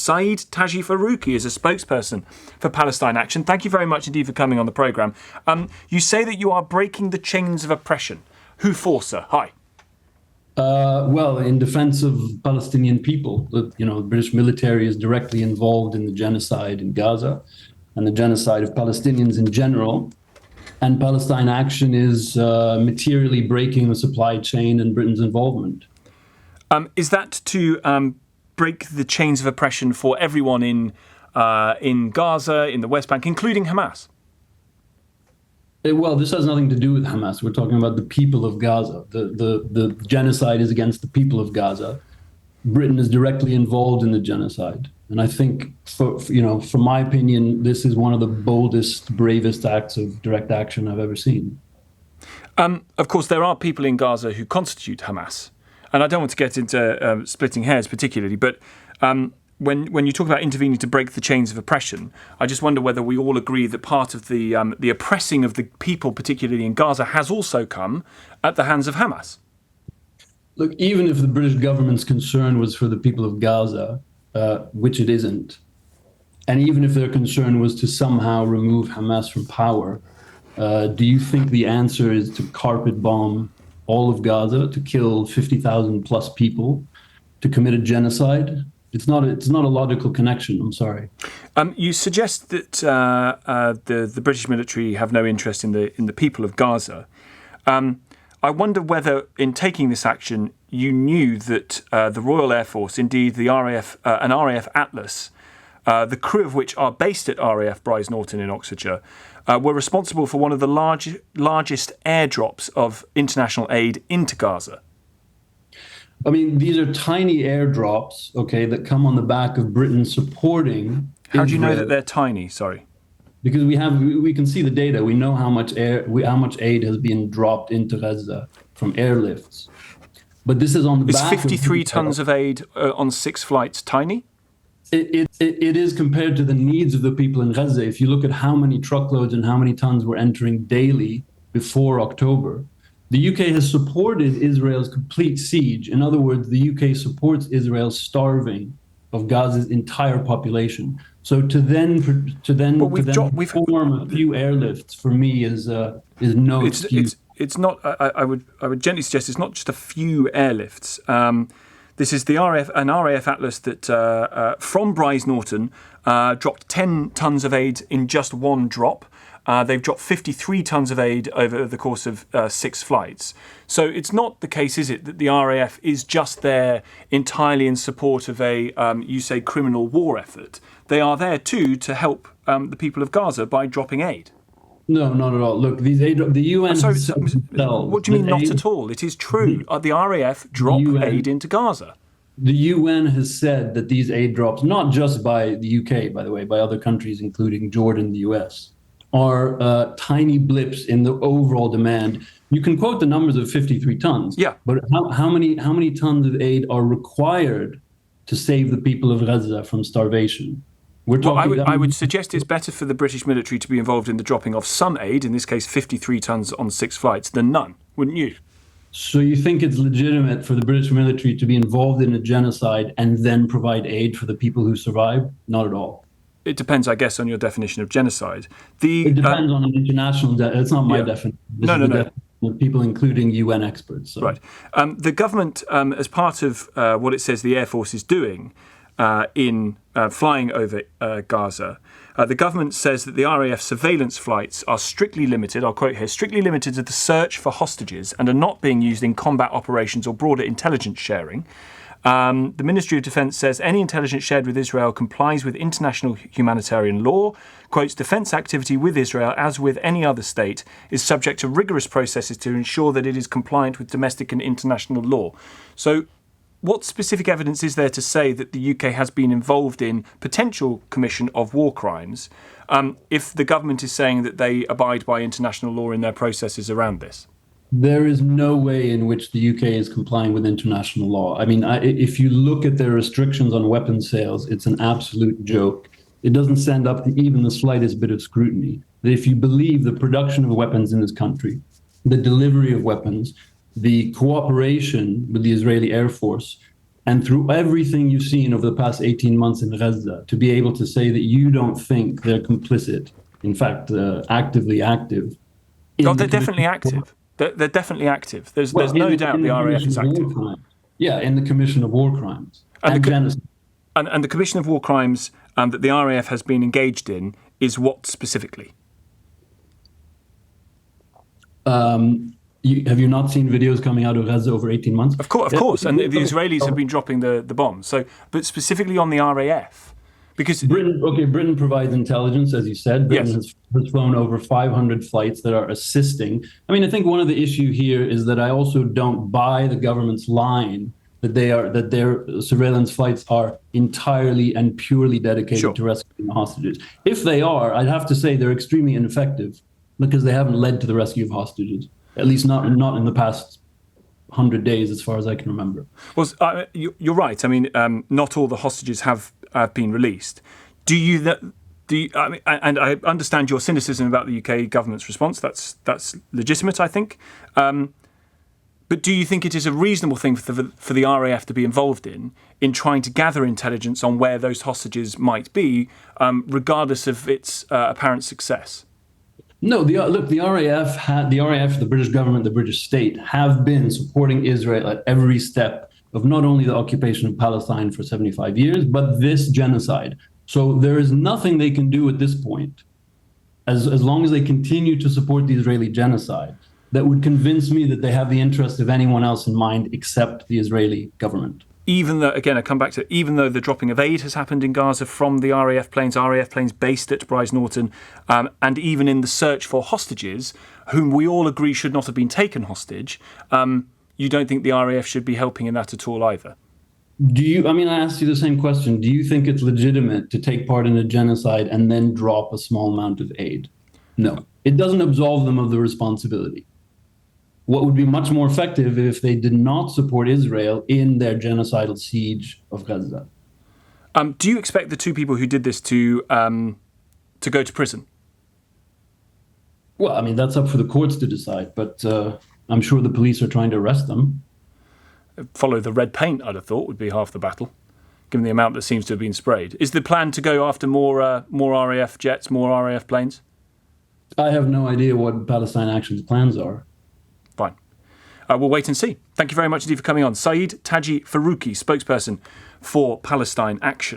Saeed Farouky is a spokesperson for Palestine Action. Thank you very much indeed for coming on the programme. You say that you are breaking the chains of oppression. Who for, sir? Hi. Well, in defense of Palestinian people, the British military is directly involved in the genocide in Gaza and the genocide of Palestinians in general. And Palestine Action is materially breaking the supply chain and Britain's involvement. Is that to break the chains of oppression for everyone in Gaza, in the West Bank, including Hamas? Well, this has nothing to do with Hamas. We're talking about the people of Gaza. The genocide is against the people of Gaza. Britain is directly involved in the genocide. And I think, from my opinion, this is one of the boldest, bravest acts of direct action I've ever seen. Of course, there are people in Gaza who constitute Hamas. And I don't want to get into splitting hairs particularly, but when you talk about intervening to break the chains of oppression, I just wonder whether we all agree that part of the oppressing of the people, particularly in Gaza, has also come at the hands of Hamas. Look, even if the British government's concern was for the people of Gaza, which it isn't, and even if their concern was to somehow remove Hamas from power, do you think the answer is to carpet bomb all of Gaza, to kill 50,000 plus people, to commit a genocide? It's not a logical connection. I'm sorry. You suggest that the British military have no interest in the people of Gaza. I wonder whether, in taking this action, you knew that the Royal Air Force, indeed the RAF, an RAF Atlas, the crew of which are based at RAF Bryce Norton in Oxfordshire, were responsible for one of the largest airdrops of international aid into Gaza. I mean, these are tiny airdrops, okay, that come on the back of Britain supporting How do you know that they're tiny? Sorry. Because we can see the data. We know how much aid has been dropped into Gaza from airlifts. But this is on the back of... Is 53 tons of aid on 6 flights tiny? It is compared to the needs of the people in Gaza. If you look at how many truckloads and how many tons were entering daily before October, the UK has supported Israel's complete siege. In other words, the UK supports Israel's starving of Gaza's entire population. So to then form a few airlifts for me is no excuse. It's not. I would gently suggest it's not just a few airlifts. This is an RAF Atlas that from Bryce Norton dropped 10 tons of aid in just one drop. They've dropped 53 tons of aid over the course of 6 flights. So it's not the case, is it, that the RAF is just there entirely in support of a, you say, criminal war effort? They are there too to help the people of Gaza by dropping aid. No, not at all. Look, the UN... What do you mean not at all? It is true. The RAF drop aid into Gaza. The UN has said that these aid drops, not just by the UK, by the way, by other countries, including Jordan, the US, are tiny blips in the overall demand. You can quote the numbers of 53 tons. Yeah. But how many tons of aid are required to save the people of Gaza from starvation? I would suggest it's better for the British military to be involved in the dropping of some aid, in this case 53 tons on 6 flights, than none, wouldn't you? So you think it's legitimate for the British military to be involved in a genocide and then provide aid for the people who survived? Not at all. It depends, I guess, on your definition of genocide. It depends on an international... It's not my definition. No. People, including UN experts. So. Right. The government, as part of what it says the Air Force is doing in flying over Gaza, the government says that the RAF surveillance flights are strictly limited, I'll quote here, strictly limited to the search for hostages and are not being used in combat operations or broader intelligence sharing. The Ministry of Defence says any intelligence shared with Israel complies with international humanitarian law. Quotes, defence activity with Israel, as with any other state, is subject to rigorous processes to ensure that it is compliant with domestic and international law. So what specific evidence is there to say that the UK has been involved in potential commission of war crimes if the government is saying that they abide by international law in their processes around this? There is no way in which the UK is complying with international law. I mean, if you look at their restrictions on weapons sales, it's an absolute joke. It doesn't stand up to even the slightest bit of scrutiny. That if you believe the production of weapons in this country, the delivery of weapons, the cooperation with the Israeli Air Force, and through everything you've seen over the past 18 months in Gaza, to be able to say that you don't think they're complicit, in fact, actively active. Oh, they're definitely active. They're definitely active. There's no doubt the RAF is active. Yeah, in the Commission of War Crimes and genocide. And the Commission of War Crimes that the RAF has been engaged in is what specifically? Have you not seen videos coming out of Gaza over 18 months? Of course. And the Israelis have been dropping the bombs. So, but specifically on the RAF, because Britain provides intelligence, as you said. Britain has flown over 500 flights that are assisting. I mean, I think one of the issue here is that I also don't buy the government's line that their surveillance flights are entirely and purely dedicated to rescuing hostages. If they are, I'd have to say they're extremely ineffective because they haven't led to the rescue of hostages. At least not in the past 100 days, as far as I can remember. Well, you're right. I mean, not all the hostages have been released. Do you? I mean, and I understand your cynicism about the UK government's response. That's legitimate, I think. But do you think it is a reasonable thing for the RAF to be involved in trying to gather intelligence on where those hostages might be, regardless of its apparent success? No, the RAF, the British government, the British state have been supporting Israel at every step of not only the occupation of Palestine for 75 years, but this genocide. So there is nothing they can do at this point, as long as they continue to support the Israeli genocide, that would convince me that they have the interest of anyone else in mind except the Israeli government. Even though, again, I come back to, even though the dropping of aid has happened in Gaza from the RAF planes based at Brize Norton, and even in the search for hostages, whom we all agree should not have been taken hostage, you don't think the RAF should be helping in that at all either? I asked you the same question. Do you think it's legitimate to take part in a genocide and then drop a small amount of aid? No. It doesn't absolve them of the responsibility. What would be much more effective if they did not support Israel in their genocidal siege of Gaza? Do you expect the two people who did this to go to prison? Well, I mean, that's up for the courts to decide, but I'm sure the police are trying to arrest them. Follow the red paint, I'd have thought, would be half the battle, given the amount that seems to have been sprayed. Is the plan to go after more RAF jets, more RAF planes? I have no idea what Palestine Action's plans are. Fine. We'll wait and see. Thank you very much indeed for coming on. Saeed Farouky, spokesperson for Palestine Action.